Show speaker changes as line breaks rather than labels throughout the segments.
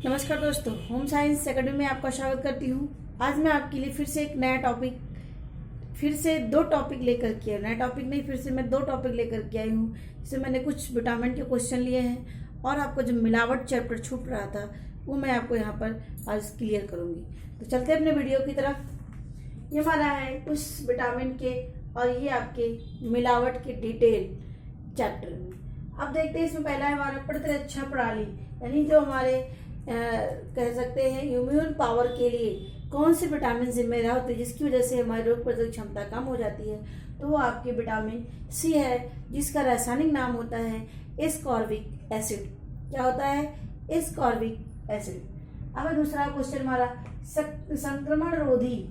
नमस्कार दोस्तों, home science academy में आपका स्वागत करती हूँ। आज मैं आपके लिए फिर से एक नया टॉपिक, फिर से दो टॉपिक लेकर के आया। नया टॉपिक नहीं, फिर से मैं दो टॉपिक लेकर के आई हूँ। जिसमें मैंने कुछ विटामिन के क्वेश्चन लिए हैं और आपको जो मिलावट चैप्टर छूट रहा था वो मैं आपको यहाँ पर आज क्लियर करूँगी। तो चलते हैं अपने वीडियो की तरफ। ये हमारा है कुछ विटामिन के और ये आपके मिलावट के डिटेल चैप्टर में। अब देखते हैं, इसमें पहला है हमारा प्रतिरक्षा प्रणाली, यानी जो हमारे कह सकते हैं इम्यून पावर के लिए कौन से विटामिन जिम्मेदार होते हैं जिसकी वजह से हमारी रोग प्रतिरोधक क्षमता कम हो जाती है। तो वो आपके विटामिन सी है, जिसका रासायनिक नाम होता है एस्कॉर्बिक एसिड। क्या होता है? Ascorbic acid. अब दूसरा क्वेश्चन हमारा संक्रमण रोधी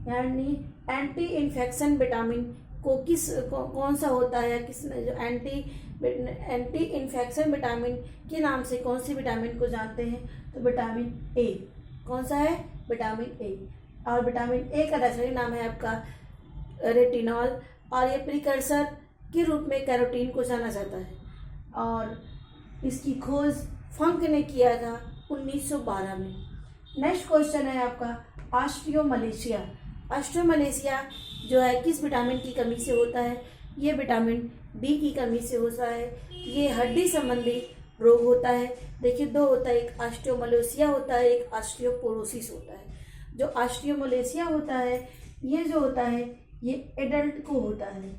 यानी एंटी इन्फेक्शन विटामिन को कौन सा होता है, किस जो एंटी इन्फेक्शन विटामिन के नाम से कौन सी विटामिन को जानते हैं? तो विटामिन ए। कौन सा है? Vitamin A. और विटामिन ए का रासायनिक नाम है आपका रेटिनॉल, और ये प्रिकर्सर के रूप में कैरोटीन को जाना जाता है। और इसकी खोज फंक ने किया था 1912 में। नेक्स्ट क्वेश्चन है आपका ऑस्टियोमलेशिया। ऑस्टियोमलेशिया जो है किस विटामिन की कमी से होता है? ये विटामिन डी की कमी से होता है। ये हड्डी संबंधी रोग होता है। देखिए, दो होता है, एक ऑस्टियोमलेशिया होता है, एक ऑस्टियोपोरोसिस होता है। जो ऑस्टियोमलेशिया होता है ये जो होता है ये एडल्ट को होता है,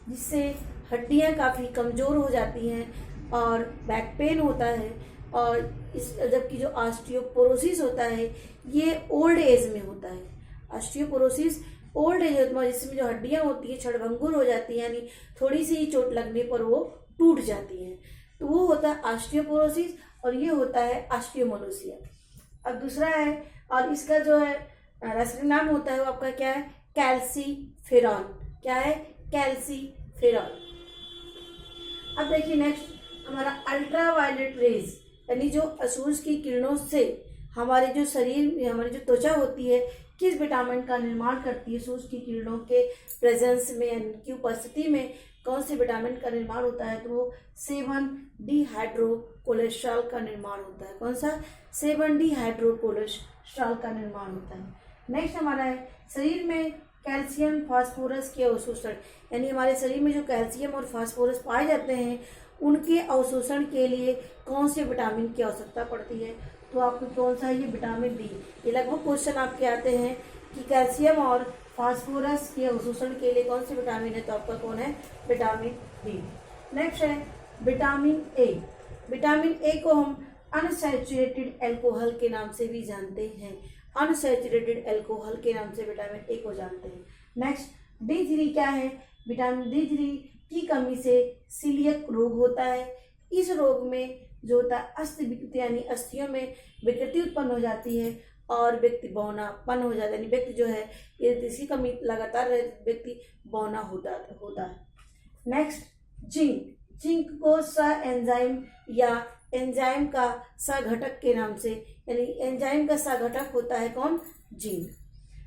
जिससे हड्डियां काफ़ी कमज़ोर हो जाती हैं और बैक पेन होता है। और जबकि जो ऑस्टियोपोरोसिस होता है ये ओल्ड एज में होता है। ऑस्टियोपोरोसिस ओल्ड एज होता है, जिसमें जो हड्डियां होती है क्षणभंगुर हो जाती हैं, यानी थोड़ी सी ही चोट लगने पर वो टूट जाती हैं। तो वो होता है ऑस्टियोपोरोसिस और ये होता है ऑस्टियोमलेशिया। अब दूसरा है, और इसका जो है रासायनिक नाम होता है वो आपका क्या है? कैल्सीफेरॉल। क्या है? कैल्सीफेरॉल। अब देखिए नेक्स्ट हमारा अल्ट्रावायलेट रेज, यानी जो सूरज की किरणों से हमारे जो शरीर, हमारी जो त्वचा होती है किस विटामिन का निर्माण करती है? सूरज की किरणों के प्रेजेंस में, की उपस्थिति में कौन से विटामिन का निर्माण होता है? तो वो 7-डिहाइड्रोकोलेस्ट्रॉल का निर्माण होता है। कौन सा? 7-डिहाइड्रोकोलेस्ट्रॉल का निर्माण होता है। नेक्स्ट हमारा है शरीर में कैल्शियम फास्फोरस के अवशोषण, यानी हमारे शरीर में जो कैल्शियम और फास्फोरस पाए जाते हैं उनके अवशोषण के लिए कौन से विटामिन की आवश्यकता पड़ती है? तो आपको कौन सा है? ये विटामिन डी। ये लगभग क्वेश्चन आपके आते हैं कि कैल्शियम और फास्फोरस के अवशोषण के लिए कौन से विटामिन है? तो आपका कौन है? Vitamin D. नेक्स्ट है विटामिन ए। विटामिन ए को हम अनसैचुरेटेड एल्कोहल के नाम से भी जानते हैं। अनसैचुरेटेड एल्कोहल के नाम से विटामिन ए को जानते हैं। नेक्स्ट D3 क्या है? विटामिन D3 की कमी से सीलियक रोग होता है। इस रोग में जो होता है अस्थि विकृति, यानी अस्थियों में विकृति उत्पन्न हो जाती है और व्यक्ति बौनापन हो जाता है, यानी व्यक्ति जो है ये इसकी कमी लगातार व्यक्ति बौना होता है। Next zinc. जिंक को स एंजाइम या एंजाइम का सघटक के नाम से, यानी एंजाइम का सघटक होता है कौन? जिंक।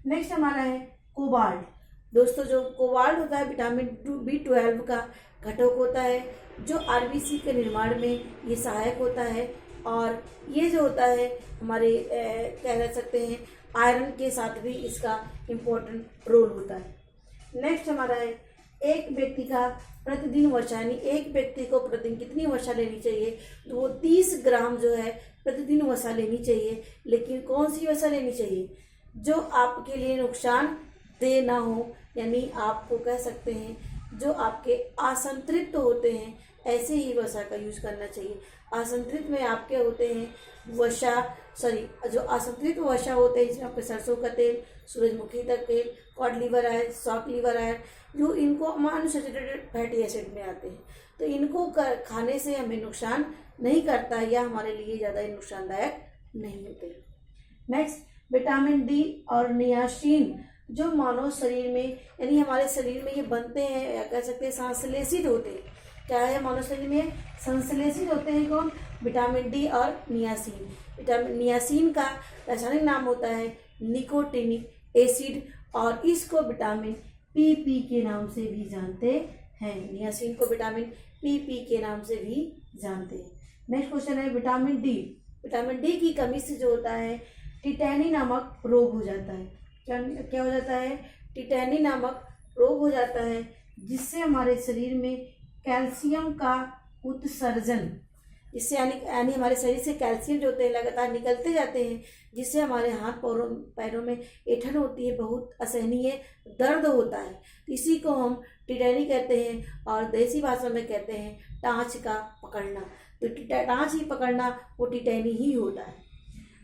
नेक्स्ट हमारा है कोबाल्ट। दोस्तों, जो कोबाल्ट होता है विटामिन B12 का घटक होता है, जो आरबीसी के निर्माण में ये सहायक होता है। और ये जो होता है हमारे कह सकते हैं आयरन के साथ भी इसका इम्पोर्टेंट रोल होता है। नेक्स्ट हमारा है एक व्यक्ति का प्रतिदिन वसा, यानी एक व्यक्ति को प्रतिदिन कितनी वसा लेनी चाहिए? तो वो 30 ग्राम जो है प्रतिदिन वसा लेनी चाहिए। लेकिन कौन सी वसा लेनी चाहिए? जो आपके लिए नुकसान दे ना हो, यानी आपको कह सकते हैं जो आपके असंतृप्त होते हैं ऐसे ही वसा का यूज करना चाहिए। असंतृप्त में आपके होते हैं वसा, जो असंतृप्त वसा होते हैं जिसमें आपके सरसों का तेल, सूरजमुखी का तेल, cod liver oil, shark liver oil, जो इनको अनसैचुरेटेड फैटी एसिड में आते हैं। तो इनको खाने से हमें नुकसान नहीं करता या हमारे लिए ज़्यादा नुकसानदायक नहीं होते। नेक्स्ट विटामिन डी और नियासिन, जो मानव शरीर में, यानी हमारे शरीर में ये बनते हैं या कह सकते हैं संश्लेषित होते हैं। क्या है? मानव शरीर में संश्लेषित होते हैं कौन? विटामिन डी और नियासिन। विटामिन नियासिन का रासायनिक नाम होता है निकोटिनिक एसिड और इसको विटामिन PP के नाम से भी जानते हैं। नियासिन को विटामिन PP के नाम से भी जानते हैं। नेक्स्ट क्वेश्चन है विटामिन डी। विटामिन डी की कमी से जो होता है टिटैनी नामक रोग हो जाता है। क्या हो जाता है? टिटैनी नामक रोग हो जाता है, जिससे हमारे शरीर में कैल्शियम का उत्सर्जन, जिससे यानी हमारे शरीर से कैल्शियम जो होते हैं लगातार निकलते जाते हैं, जिससे हमारे हाथ पैरों में ऐंठन होती है, बहुत असहनीय दर्द होता है। तो इसी को हम टिटैनी कहते हैं और देसी भाषा में कहते हैं टाँच का पकड़ना। तो टाँच ही पकड़ना वो टिटैनी ही होता है।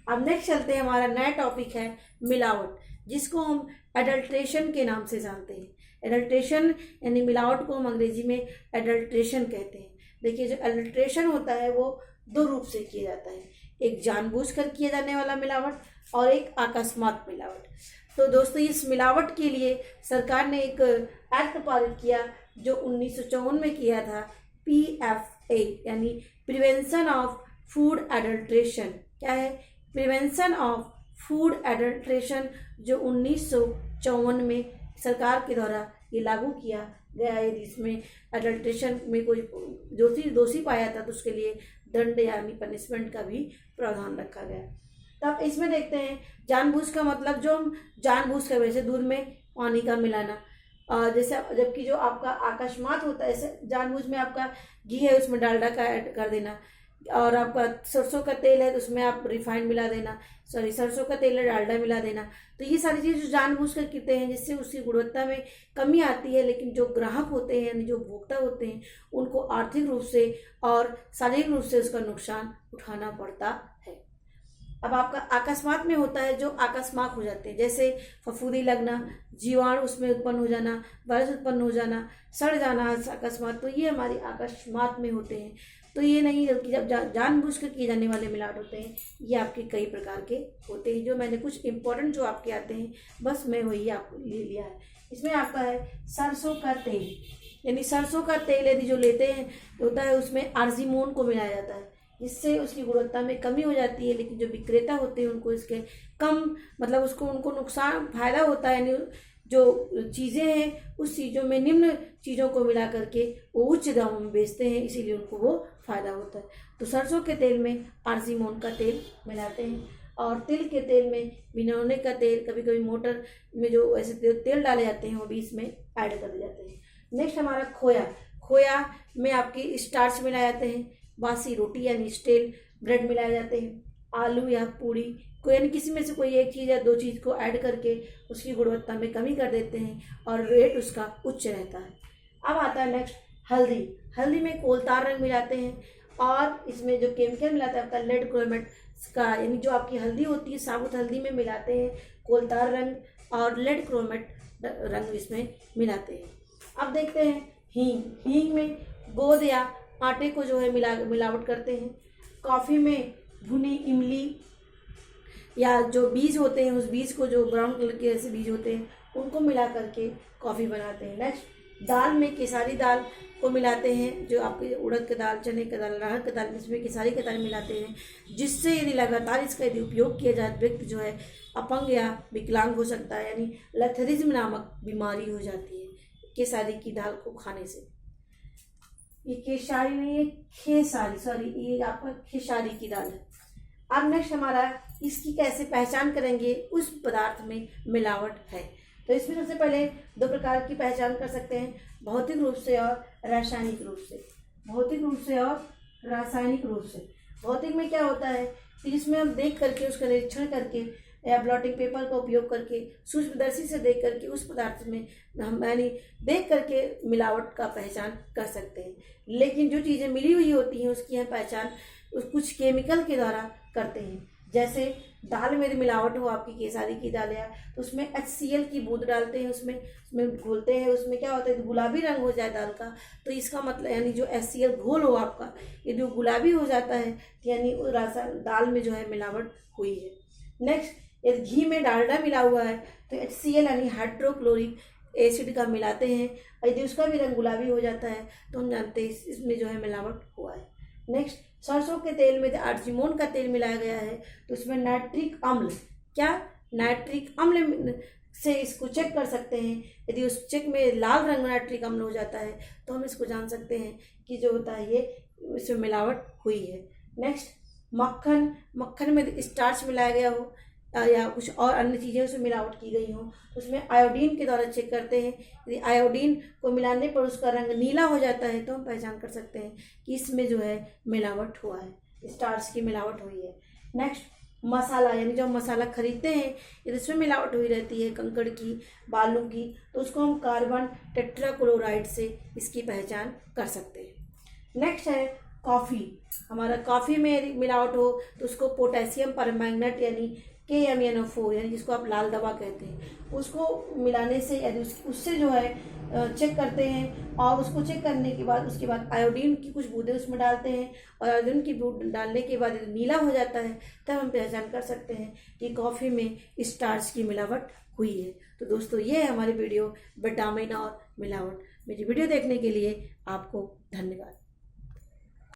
अब नेक्स्ट चलते हैं, हमारा नया टॉपिक है मिलावट, जिसको हम एडल्ट्रेशन के नाम से जानते हैं। एडल्ट्रेशन यानी मिलावट को हम अंग्रेजी में एडल्ट्रेशन कहते हैं। देखिए, जो एडल्ट्रेशन होता है वो दो रूप से किया जाता है, एक जानबूझकर किया जाने वाला मिलावट और एक अकस्मात मिलावट। तो दोस्तों, इस मिलावट के लिए सरकार ने एक एक्ट पारित किया जो 1954 में किया था, PFA यानी प्रिवेंशन ऑफ फूड एडल्ट्रेशन। क्या है? प्रिवेंशन ऑफ फूड एडल्ट्रेशन, जो 1954 में सरकार के द्वारा ये लागू किया गया है, जिसमें एडल्ट्रेशन में कोई दोषी पाया था तो उसके लिए दंड यानी पनिशमेंट का भी प्रावधान रखा गया। तब इसमें देखते हैं जानबूझ का मतलब, जो हम जानबूझ कर, वैसे दूध में पानी का मिलाना, जैसे जबकि जो आपका अकस्मात होता है, जैसे जानबूझ में आपका घी है उसमें डालडा का ऐड कर देना, और आपका सरसों का तेल है तो उसमें आप रिफाइंड मिला देना, सरसों का तेल है डालडा मिला देना। तो ये सारी चीज़ जो जानबूझ कर करते हैं, जिससे उसकी गुणवत्ता में कमी आती है, लेकिन जो ग्राहक होते हैं यानी जो उपभोक्ता होते हैं उनको आर्थिक रूप से और शारीरिक रूप से उसका नुकसान उठाना पड़ता है। अब आपका अकस्मात में होता है जो अकस्मात हो जाते हैं, जैसे फफूंदी लगना, जीवाणु उसमें उत्पन्न हो जाना, वायरस उत्पन्न हो जाना, सड़ जाना अकस्मात, तो ये हमारी अकस्मात में होते हैं। तो ये नहीं कि जब जानबूझ कर किए जाने वाले मिलावट होते हैं, ये आपके कई प्रकार के होते हैं। जो मैंने कुछ इंपॉर्टेंट जो आपके आते हैं बस मैं वही आपको ले लिया है। इसमें आपका है सरसों का तेल, यानी सरसों का तेल यदि जो लेते हैं होता है उसमें आर्जिमोन को मिलाया जाता है, जिससे उसकी गुणवत्ता में कमी हो जाती है, लेकिन जो विक्रेता होते हैं उनको इसके कम मतलब उनको नुकसान फायदा होता है, यानी जो चीज़ें हैं उस चीज़ों में निम्न चीज़ों को मिला करके वो उच्च दामों में बेचते हैं, इसीलिए उनको वो फायदा होता है। तो सरसों के तेल में आर्जिमोन का तेल मिलाते हैं, और तिल के तेल में भिनौने का तेल, कभी कभी मोटर में जो ऐसे तेल डाले जाते हैं वो भी इसमें ऐड कर दिए जाते हैं। नेक्स्ट हमारा खोया में आपकी स्टार्च मिलाए जाते हैं, बासी रोटी यानी स्टेल ब्रेड मिलाए जाते हैं, आलू या पूड़ी को यानी किसी में से कोई एक चीज़ या दो चीज़ को ऐड करके उसकी गुणवत्ता में कमी कर देते हैं और रेट उसका उच्च रहता है। अब आता है नेक्स्ट हल्दी में कोलतार रंग मिलाते हैं, और इसमें जो केमिकल मिलाता है आपका लेड क्रोमेट का, यानी जो आपकी हल्दी होती है साबुत हल्दी में मिलाते हैं कोलतार रंग और लेड क्रोमेट रंग इसमें मिलाते हैं। अब देखते हैं हींग में गोंद या आटे को जो है मिलावट करते हैं। कॉफ़ी में भुनी इमली या जो बीज होते हैं उस बीज को, जो ब्राउन कलर के ऐसे बीज होते हैं उनको मिला करके कॉफ़ी बनाते हैं। नेक्स्ट दाल में केसारी दाल को मिलाते हैं, जो आपकी उड़द की दाल, चने की दाल, अरहर की दाल, इसमें केसारी की दाल मिलाते हैं, जिससे यदि लगातार इसका यदि उपयोग किया जाए व्यक्ति जो है अपंग या विकलांग हो सकता है, यानी लथरिज्म नामक बीमारी हो जाती है केसारी की दाल को खाने से। ये केसारी नहीं है, खेसारी, ये आपका खेसारी की दाल है। अब नेक्स्ट हमारा इसकी कैसे पहचान करेंगे उस पदार्थ में मिलावट है। तो इसमें सबसे पहले दो प्रकार की पहचान कर सकते हैं, भौतिक रूप से और रासायनिक रूप से। भौतिक रूप से और रासायनिक रूप से। भौतिक में क्या होता है कि जिसमें हम देख करके उसका निरीक्षण करके या ब्लॉटिंग पेपर का उपयोग करके सूक्ष्मदर्शी से देख करके उस पदार्थ में हम यानी देख करके मिलावट का पहचान कर सकते हैं। लेकिन जो चीज़ें मिली हुई होती हैं उसकी हम पहचान कुछ केमिकल के द्वारा करते हैं। जैसे दाल में यदि मिलावट हो, आपकी केसारी की दाल है तो उसमें HCl की बूंद डालते हैं, उसमें घोलते हैं, उसमें क्या होता है गुलाबी रंग हो जाए दाल का, तो इसका मतलब यानी जो HCl घोल हो आपका यदि वो गुलाबी हो जाता है तो यानी दाल में जो है मिलावट हुई है। नेक्स्ट यदि घी में डालडा मिला हुआ है तो HCl यानी हाइड्रोक्लोरिक एसिड का मिलाते हैं, यदि उसका भी रंग गुलाबी हो जाता है तो हम जानते हैं इसमें जो है मिलावट हुआ है। नेक्स्ट सरसों के तेल में आर्जिमोन का तेल मिलाया गया है तो उसमें नाइट्रिक अम्ल से इसको चेक कर सकते हैं। यदि उस चेक में लाल रंग नाइट्रिक अम्ल हो जाता है तो हम इसको जान सकते हैं कि जो होता है ये इसमें मिलावट हुई है। नेक्स्ट मक्खन में स्टार्च मिलाया गया हो या कुछ और अन्य चीज़ें उसमें मिलावट की गई हो, तो उसमें आयोडीन के द्वारा चेक करते हैं। यदि आयोडीन को मिलाने पर उसका रंग नीला हो जाता है तो हम पहचान कर सकते हैं कि इसमें जो है मिलावट हुआ है, स्टार्च की मिलावट हुई है। नेक्स्ट, मसाला, यानी जो हम मसाला खरीदते हैं यदि इसमें मिलावट हुई रहती है कंकड़ की, बालू की, तो उसको हम कार्बन टेट्राक्लोराइड से इसकी पहचान कर सकते हैं। नेक्स्ट है कॉफ़ी। हमारा कॉफ़ी में यदि मिलावट हो तो उसको पोटेशियम परमैंगनेट यानी KMnO4 यानी जिसको आप लाल दवा कहते हैं, उसको मिलाने से यदि उससे जो है चेक करते हैं, और उसको चेक करने के बाद उसके बाद आयोडीन की कुछ बूंदें उसमें डालते हैं, और आयोडीन की बूंद डालने के बाद यदि नीला हो जाता है तब हम पहचान कर सकते हैं कि कॉफ़ी में स्टार्च की मिलावट हुई है। तो दोस्तों, ये है हमारी वीडियो विटामिन और मिलावट। मेरी वीडियो देखने के लिए आपको धन्यवाद।